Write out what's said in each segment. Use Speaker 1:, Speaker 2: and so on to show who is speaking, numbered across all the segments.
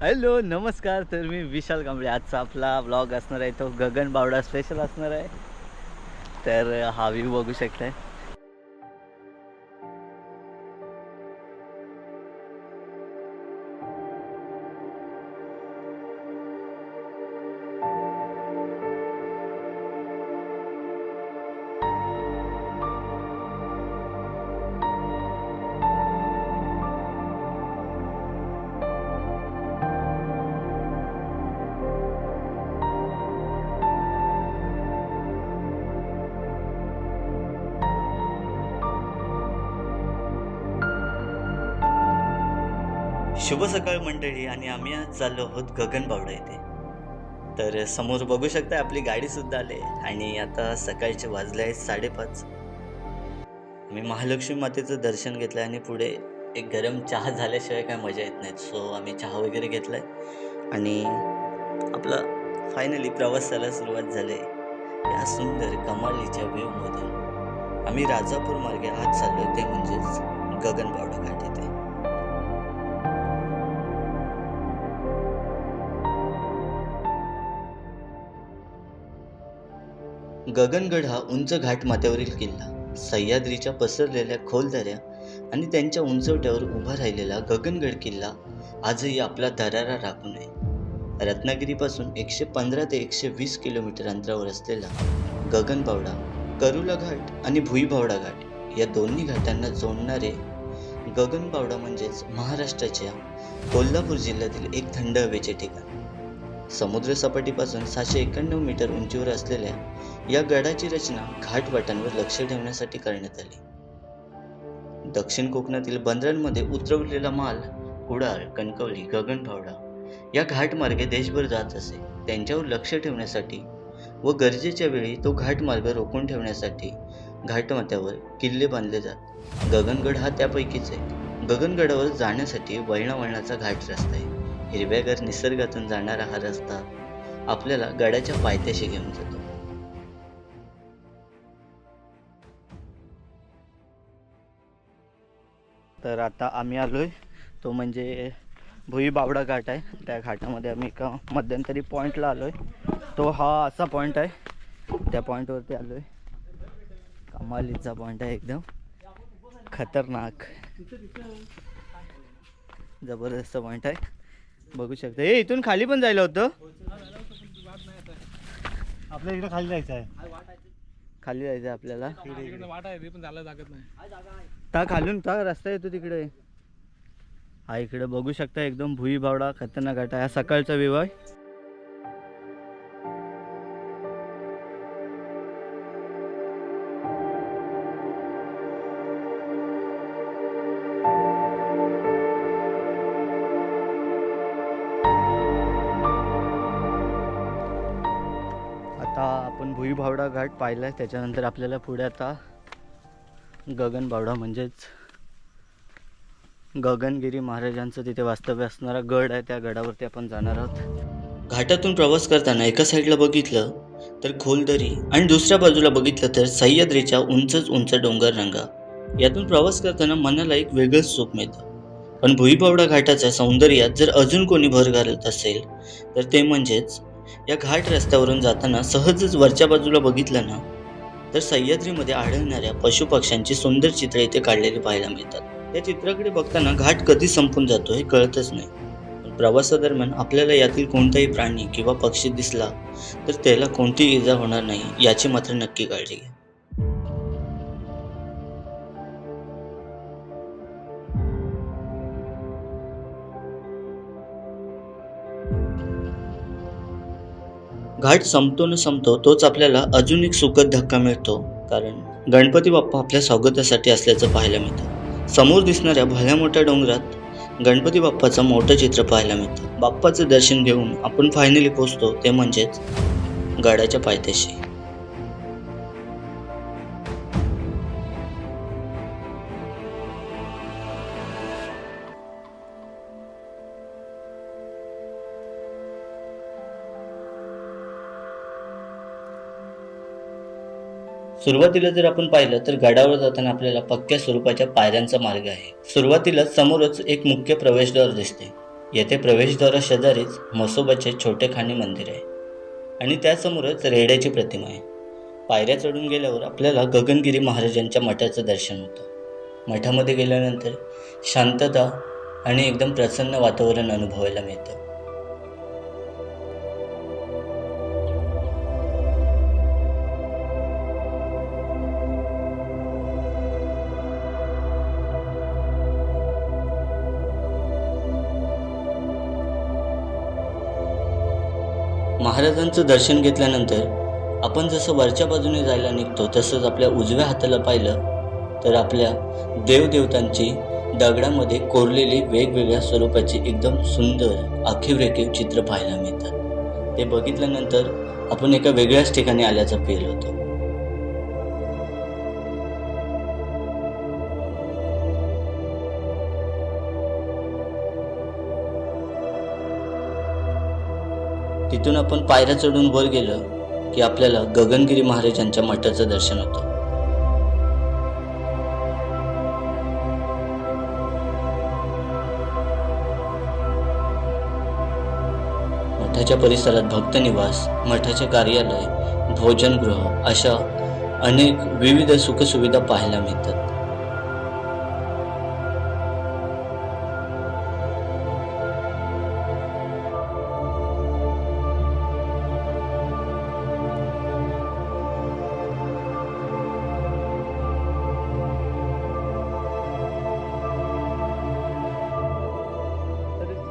Speaker 1: Hello नमस्कार. तर मी विशाल कांबळे. आजचा आपला ब्लॉग असणार आहे तो गगनबावडा स्पेशल असणार आहे. तर हा व्ह्यू बघू शकताय. शुभ सकाळ मंडळी. आणि आम्ही आज चाललो आहोत गगनबावडा येथे. तर समोर बघू शकता आपली गाडी सुद्धा आली. आणि आता सकाळचे वाजले आहेत 5:30. आम्ही महालक्ष्मी मातेचं दर्शन घेतलं आणि पुढे एक गरम चहा झाल्याशिवाय काय मजा येत नाही. सो आम्ही चहा वगैरे घेतलाय आणि आपला फायनली प्रवासाला सुरुवात झाली. या सुंदर कमालीच्या व्ह्यूमधून आम्ही राजापूर मार्गे आज चाललो, ते म्हणजेच गगनबावडा घाट येथे. गगनगड हा उंच घाटमाथ्यावरील किल्ला, सह्याद्रीच्या पसरलेल्या खोल दऱ्या आणि त्यांच्या उंचवट्यावर उभा राहिलेला गगनगड किल्ला आजही आपला दरारा राखून आहे. रत्नागिरीपासून 115 ते 120 किलोमीटर अंतरावर असलेला गगनबावडा, करुला घाट आणि भुईबावडा घाट या दोन्ही घाटांना जोडणारे गगनबावडा म्हणजेच महाराष्ट्राच्या कोल्हापूर जिल्ह्यातील एक थंड हवेचे ठिकाण. समुद्र सपाटीपासून 691 मीटर उंचीवर असलेल्या या गडाची रचना घाटवाटांवर लक्ष ठेवण्यासाठी करण्यात आली. दक्षिण कोकणातील बंदरांमध्ये उतरवलेला माल कुडाळ, कणकवली, गगनबावडा या घाटमार्गे देशभर जात असे. त्यांच्यावर लक्ष ठेवण्यासाठी व गरजेच्या वेळी तो घाटमार्ग रोखून ठेवण्यासाठी घाटमाथ्यावर किल्ले बांधले जात. गगनगड हा त्यापैकीच आहे. गगनगडावर जाण्यासाठी वळणावळणाचा घाट रस्ता आहे. हिरव्यागार निसर्गातून जाणारा हा रस्ता आपल्याला गडाच्या पायथ्याशी घेऊन जातो. तर आता आम्ही आलोय तो म्हणजे भुईबावडा घाट आहे. त्या घाटामध्ये आम्ही एका मध्यंतरी पॉईंटला आलोय. तो हा असा पॉईंट आहे. त्या पॉईंटवरती आलोय. कमालीचा पॉईंट आहे, एकदम खतरनाक जबरदस्त पॉईंट आहे. बघू शकता. हे इथून खाली पण जायला होतं.
Speaker 2: आपल्या इकडे खाली जायचं आहे.
Speaker 1: खाली जायचं आहे आपल्याला.
Speaker 2: वाट आहे पण जायला जागत नाही.
Speaker 1: ता खालून ता रस्ता येतो तिकडे. हा इकडे बघू शकता एकदम भुईबावडा खतरनाक घाट आहे. हा सकाळचा व्ह्यू आहे. आता आपण भुईबावडा घाट पाहिला आहे. त्याच्यानंतर आपल्याला पुढे आता गगनबावडा म्हणजेच गगनगिरी महाराजांचं तिथे वास्तव्य असणारा गड आहे. त्या गडावरती आपण जाणार आहोत. घाटातून प्रवास करताना एका साईडला बघितलं तर खोलदरी आणि दुसऱ्या बाजूला बघितलं तर सह्याद्रीच्या उंचच उंच डोंगर रांगा. यातून प्रवास करताना मनाला एक वेगळंच सुख मिळतं. पण भुईबावडा घाटाच्या सौंदर्यात जर अजून कोणी भर घालत असेल तर ते म्हणजेच या घाट रस्त्यावरून जाताना सहजच वरच्या बाजूला बघितलं ना तर सह्याद्रीमध्ये आढळणाऱ्या पशुपक्ष्यांची सुंदर चित्रे इथे काढलेली पाहायला मिळतात. या चित्राकडे बघताना घाट कधी संपून जातो हे कळतच नाही. पण प्रवासादरम्यान आपल्याला यातील कोणताही प्राणी किंवा पक्षी दिसला तर त्याला कोणतीही इजा होणार नाही याची मात्र नक्की काळजी घ्या. घाट संपतो न संपतो तोच आपल्याला अजून एक सुखद धक्का मिळतो. कारण गणपती बाप्पा आपल्या स्वागतासाठी असल्याचं पाहायला मिळतं. समोर दिसणाऱ्या भल्या मोठ्या डोंगरात गणपती बाप्पाचं मोठं चित्र पाहायला मिळतं. बाप्पाचं दर्शन घेऊन आपण फायनली पोहोचतो, ते म्हणजेच गडाच्या पायथ्याशी. सुरुवातीला जर आपण पाहिलं तर गडावर जाताना आपल्याला पक्क्या स्वरूपाच्या पायऱ्यांचा मार्ग आहे. सुरुवातीला समोरच एक मुख्य प्रवेशद्वार दिसते. येथे प्रवेशद्वारा शेजारीच म्हसोबाचे छोटेखानी मंदिर आहे आणि त्यासमोरच रेड्याची प्रतिमा आहे. पायऱ्या चढून गेल्यावर आपल्याला गगनगिरी महाराजांच्या मठाचं दर्शन होतं. मठामध्ये गेल्यानंतर शांतता आणि एकदम प्रसन्न वातावरण अनुभवायला मिळतं. महाराजांचं दर्शन घेतल्यानंतर आपण जसं वरच्या बाजूने जायला निघतो तसंच आपल्या उजव्या हाताला पाहिलं तर आपल्या देवदेवतांची दगडामध्ये कोरलेली वेगवेगळ्या स्वरूपाची एकदम सुंदर आखीव चित्र पाहायला मिळतात. ते बघितल्यानंतर आपण एका वेगळ्याच ठिकाणी आल्याचा फील होतो. तिथून आपण पायऱ्या चढून वर गेलो की आपल्याला गगनगिरी महाराजांच्या मठाचं दर्शन होतं. मठाच्या परिसरात भक्तनिवास, मठाचे कार्यालय, भोजनगृह अशा अनेक विविध सुखसुविधा पाहायला मिळतात.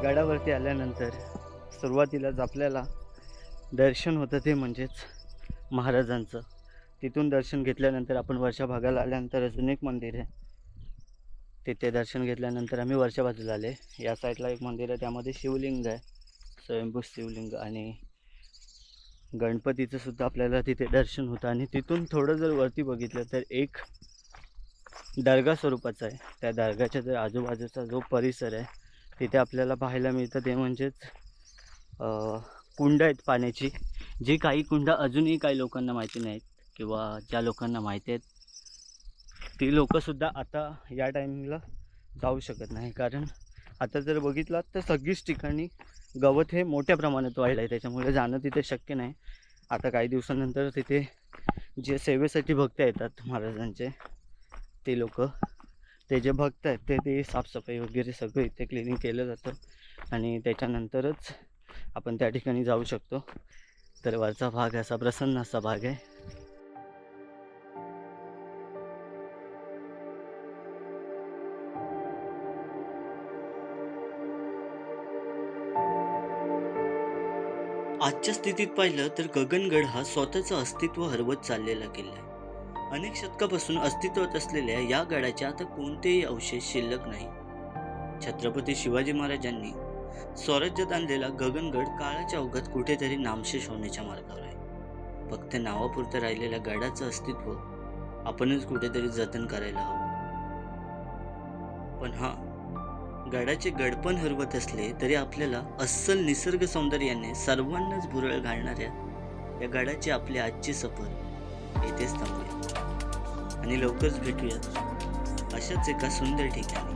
Speaker 1: गडावरती आल्यानंतर सुरुवातीलाच आपल्याला दर्शन होतं ते म्हणजेच महाराजांचं. तिथून दर्शन घेतल्यानंतर आपण वरच्या भागाला आल्यानंतर अजून एक मंदिर आहे. तिथे दर्शन घेतल्यानंतर आम्ही वरच्या बाजूला आले. या साईडला एक मंदिर आहे, त्यामध्ये शिवलिंग आहे, स्वयंभू शिवलिंग, आणि गणपतीचं सुद्धा आपल्याला तिथे दर्शन होतं. आणि तिथून थोडं जर वरती बघितलं तर एक दर्गा स्वरूपाचा आहे. त्या दर्गाच्या जर आजूबाजूचा जो परिसर आहे तिथे आपल्याला पाहायला मिळतं ते म्हणजेच कुंड आहेत पाण्याची. जी काही कुंड अजूनही काही लोकांना माहिती नाहीत किंवा ज्या लोकांना माहिती आहेत ती लोकंसुद्धा आता या टायमिंगला जाऊ शकत नाही, कारण आता जर बघितलं तर सगळीच ठिकाणी गवत हे मोठ्या प्रमाणात वाढलं आहे, त्याच्यामुळे जाणं तिथे शक्य नाही. आता काही दिवसानंतर तिथे जे सेवेसाठी भक्त येतात महाराजांचे ते लोक, ते जे भक्त आहेत ते साफसफाई वगैरे सगळं इथे क्लिनिंग केलं जातं आणि त्याच्यानंतरच आपण त्या ठिकाणी जाऊ शकतो. तर वरचा भाग असा प्रसन्न असा भाग आहे. आजच्या स्थितीत पाहिलं तर गगनगड हा स्वतःचं अस्तित्व हरवत चाललेला किल्ला आहे. अनेक शतकापासून अस्तित्वात असलेल्या या गडाचे आता कोणतेही अवशेष शिल्लक नाही. छत्रपती शिवाजी महाराजांनी स्वराज्यात आणलेला गगनगड काळाच्या ओघात कुठेतरी नामशेष होण्याच्या मार्गावर आहे. फक्त नावापुरतं राहिलेल्या गडाचं अस्तित्व आपणच कुठेतरी जतन करायला हवं. पण हा गडाचे गडपण हरवत असले तरी आपल्याला अस्सल निसर्ग सौंदर्याने सर्वांनाच भुरळ घालणाऱ्या या गडाची आपली आजची सफर इथेच थांबूया आणि लवकरच भेटूयात अशाच एका सुंदर ठिकाणी.